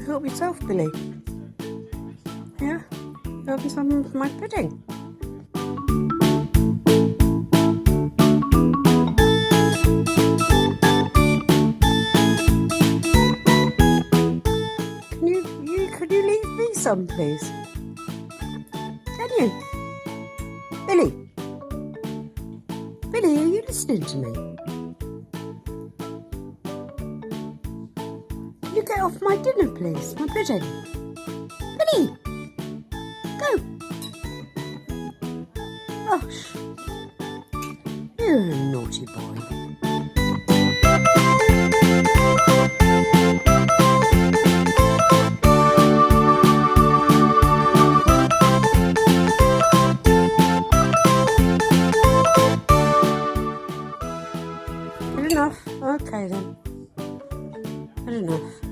Help yourself, Billy. Yeah? Help me some of my pudding. Could you leave me some, please? Can you? Billy? Billy, are you listening to me? Can you get off my dinner, please? My pudding. Billy! Go! Gosh. You're a naughty boy. Good enough. Okay then. Good enough.